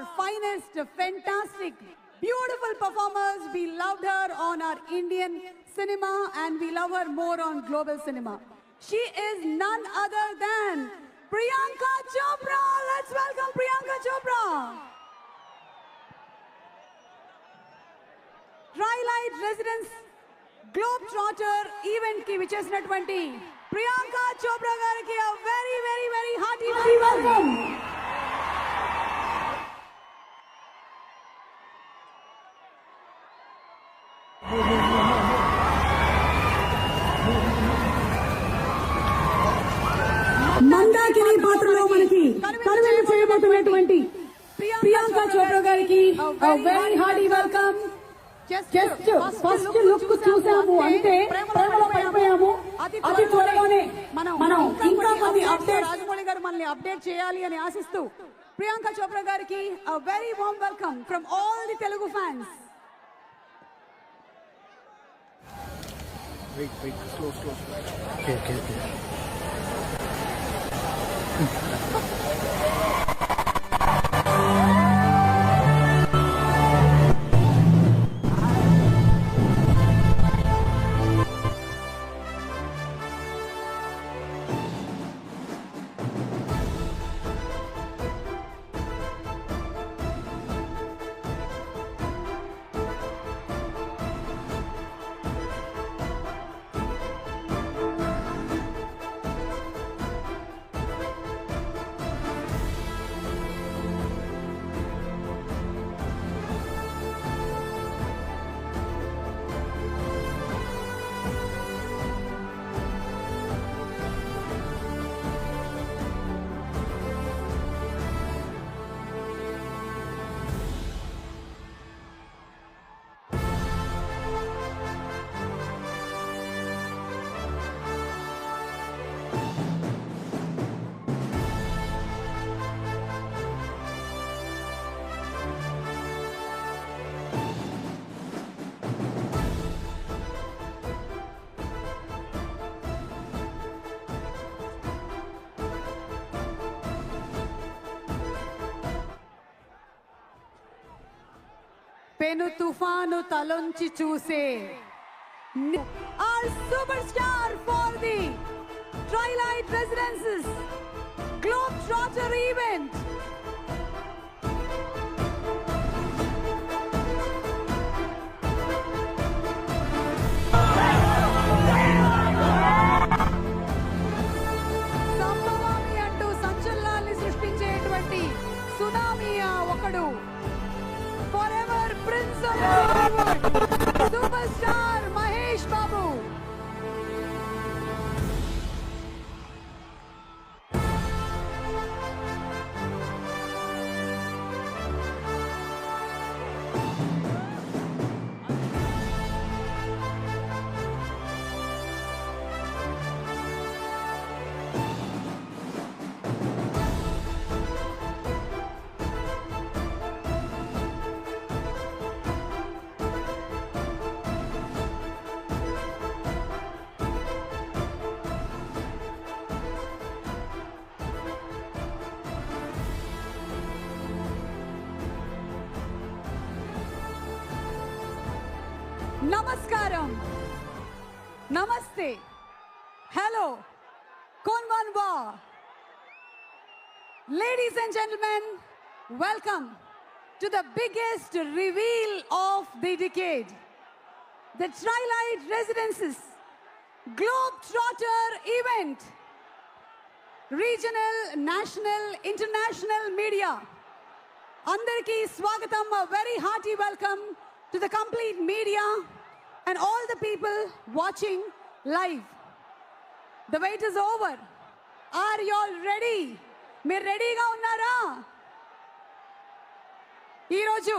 our finest, fantastic, beautiful performers. We loved her on our Indian cinema and we love her more on global cinema. She is none other than Priyanka Chopra. Let's welcome Priyanka Chopra. Twilight Residence Globetrotter event ki vichesinaటువంటి Priyanka Chopra gariki a very, very, very hearty welcome. Mandakini పాత్రలో మనకి కనువిందు చేయబోతున్నటువంటి ప్రియాంక చోప్రా గారికి very hearty welcome. Just first look చూసాము అంటే ప్రేమలో పడిపోయాము. అతి త్వరలోనే మనం ఇంకా కొన్ని అప్డేట్ రాజమౌళి గారు మనల్ని అప్డేట్ చేయాలి అని ఆశిస్తూ ప్రియాంక చోప్రా గారికి very warm welcome from all the Telugu fans. Wait, slow. Okay. పెను తుఫాను తలొంచి చూసే our superstar for the Twilight Residences Globetrotter event. సంభవామి అంటూ సంచలనాన్ని సృష్టించేటువంటి సునామీ ఒకడు forever Prince of Bollywood, superstar Mahesh Babu. Namaskaram, Namaste, hello, Konbanwa. Ladies and gentlemen, welcome to the biggest reveal of the decade, the Twilight Residences Globetrotter event. Regional, national, international media. Andariki swagatam, a very hearty welcome to the complete media and all the people watching live. The wait is over. Are you all ready? Meer ready ga unnara? Ee roju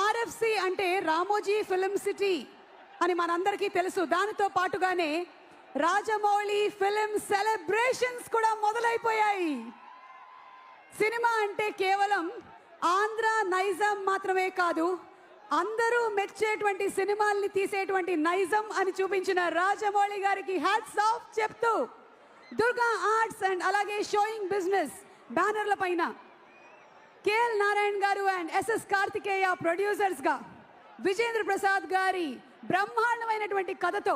RFC ante Ramoji Film City ani manandariki telusu. Danito paatugane Rajamouli Film Celebrations kuda modalaipoyayi. Cinema ante kevalam Andhra Nizam మాత్రమే కాదు, అందరూ మెచ్చేటువంటి సినిమాల్ని తీసేటువంటి నైజం అని చూపించిన రాజమౌళి గారికి hats off చెప్తూ Durga arts and అలాగే sowing business బ్యానర్ల పైన KL Narayan garu and SS Kartikeya producers ga Vijendra Prasad gari బ్రహ్మాండమైనటువంటి కథతో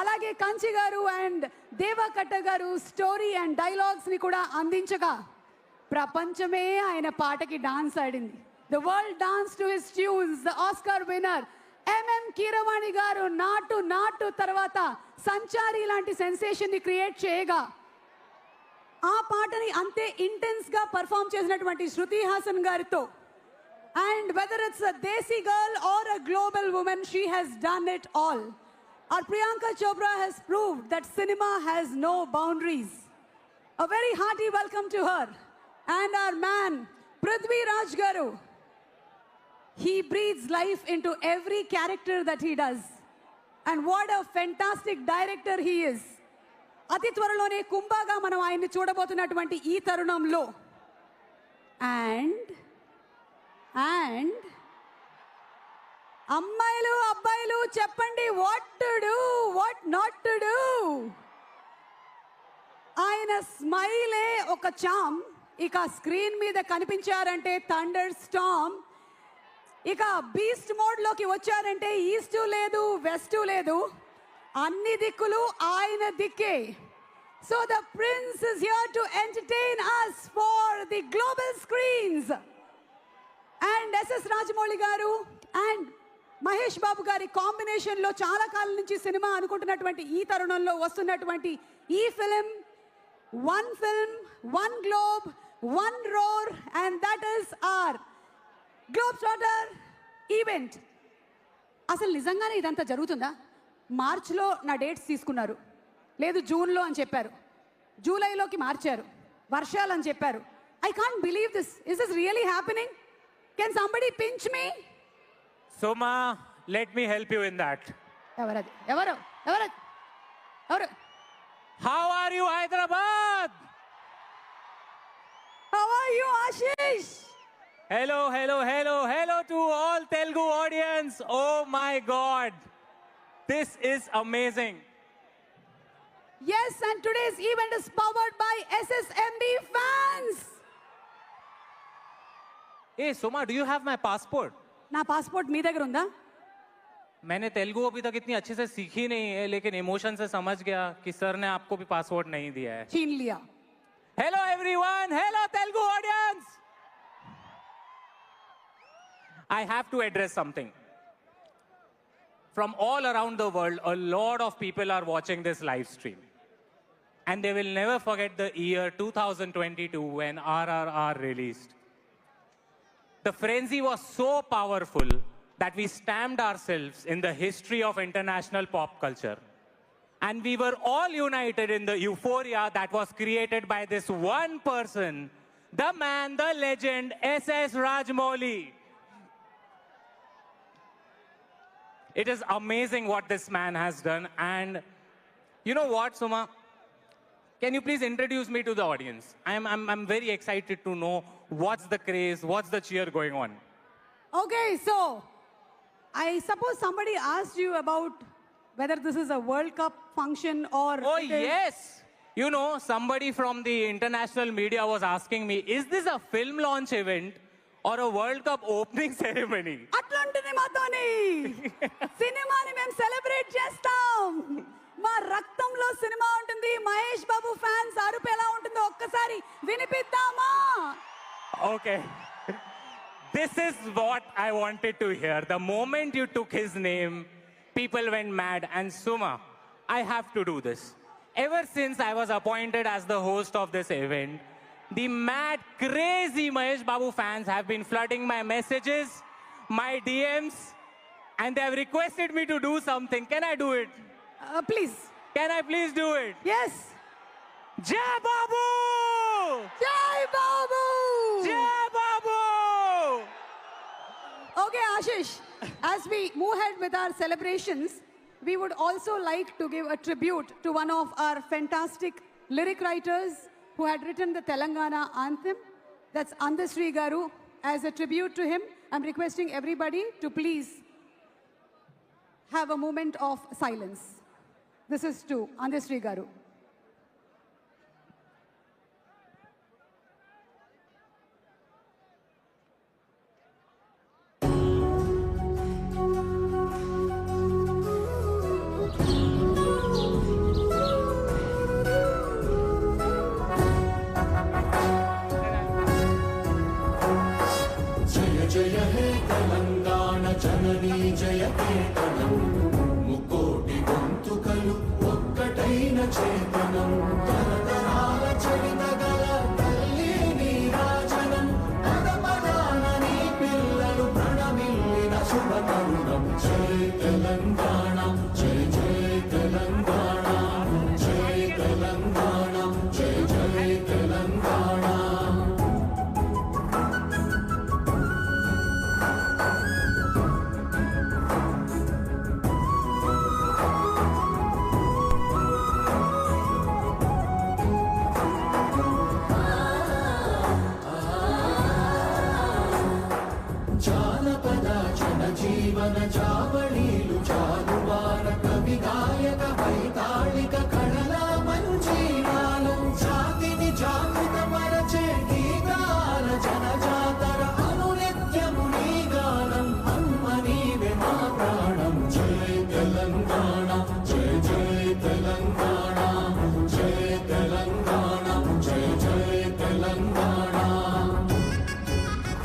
అలాగే కంచి గారు అండ్ దేవకట్ట గారు స్టోరీ అండ్ డైలాగ్స్ ని కూడా అందించగా ప్రపంచమే ఆయన పాటకి డాన్స్ ఆడింది. The world dance to his tunes. The Oscar winner MM Keeravani గారు నాటు నాటు తర్వాత సంచారి లాంటి సెన్సేషన్ ని క్రియేట్ చేయగా ఆ పాటని అంతే ఇంటెన్స్ గా పర్ఫామ్ చేసినటువంటి శృతి హాసన్ గారితో and whether it's a desi girl or a global woman, she has done it all. Our Priyanka Chopra has proved that cinema has no boundaries. A very hearty welcome to her and our man Prithvi Raj garu. He breathes life into every character that he does. And what a fantastic director he is. అతి త్వరలోనే కుంభగా మనం ఆయన్ని చూడబోతున్నటువంటి ఈ తరుణంలో and అమ్మాయిలు అబ్బాయిలు చెప్పండి, what to do, what not to do. ఆయన స్మైలే ఒక చామ్. ఇక స్క్రీన్ మీద కనిపించారంటే థండర్ స్టార్మ్. ఇక బీస్ట్ మోడ్ లోకి వచ్చారంటే ఈస్ట్ లేదు వెస్ట్ లేదు, అన్ని దిక్కులు ఆయన దిక్కే. So the prince is here to entertain us for the global screens. And SS Rajamouli garu and Mahesh Babu గారి కాంబినేషన్లో చాలా కాలం నుంచి సినిమా అనుకుంటున్నటువంటి ఈ తరుణంలో వస్తున్నటువంటి ఈ film, one globe, one roar, and that is R globetrotter event. అసలు నిజంగానే ఇదంతా జరుగుతుందా? మార్చ్లో నా డేట్స్ తీసుకున్నారు, లేదు జూన్లో అని చెప్పారు, జూలైలోకి మార్చారు, వర్షాలు అని చెప్పారు. I can't believe this. Is this really happening? Can somebody pinch me? Soma, let me help you in that. Evaru? How are you, Hyderabad? How are you, Ashish? Hello to all Telugu audience. Oh my God. This is amazing. Yes, and today's event is powered by SSMB fans. Hey Soma, do you have my passport? నా passport మీ దగ్గర ఉందా? मैंने तेलुगु अभी तक इतनी अच्छे से सीखी नहीं है, लेकिन इमोशन से समझ गया कि सर ने आपको भी पासपोर्ट नहीं दिया है. छीन लिया. Hello everyone, hello Telugu audience. I have to address something. From all around the world, a lot of people are watching this live stream. And they will never forget the year 2022 when RRR released. The frenzy was so powerful that we stamped ourselves in the history of international pop culture. And we were all united in the euphoria that was created by this one person, the man, the legend, SS Rajamouli. It is amazing what this man has done. And you know what, Suma? Can you please introduce me to the audience? I'm very excited to know what's the craze, what's the cheer going on. Okay, so I suppose somebody asked you about whether this is a World Cup function or... Oh, yes. You know, somebody from the international media was asking me, is this a film launch event or a World Cup opening ceremony? అట్లాంటిది మాతోని సినిమాని మేము celebrate చేస్తాం. మా రక్తంలో cinema ఉంటుంది. Mahesh Babu fans అరుపు ఎలా ఉంటుందో ఒక్కసారి వినిపిద్దామా? Okay. This is what I wanted to hear. The moment you took his name, people went mad. And Suma, I have to do this. Ever since I was appointed as the host of this event, the mad, crazy Mahesh Babu fans have been flooding my messages, my DMs, and they have requested me to do something. Can I do it? Please. Can I please do it? Yes. Jai Babu! Jai Babu! Jai Babu! Okay, Ashish, as we move ahead with our celebrations, we would also like to give a tribute to one of our fantastic lyric writers who had written the Telangana anthem. That's Andasri Garu. As a tribute to him, I'm requesting everybody to please have a moment of silence. This is to Andasri Garu. జయ హే తెలంగాణ జననీ జయ కేతనం ముకోటి గొంతుకలు ఒక్కటైన చేతనం తరతరాల చరిత గల తల్లి నీరాజనం పద పదాన నీ పిల్లలు ప్రణమిల్లిన శుభ తరుణం జయ తెలంగాణ జయ జయ తెలంగాణ జయ తెలంగాణ జయ జయ తెలంగాణ జానపద జన జీవన జావ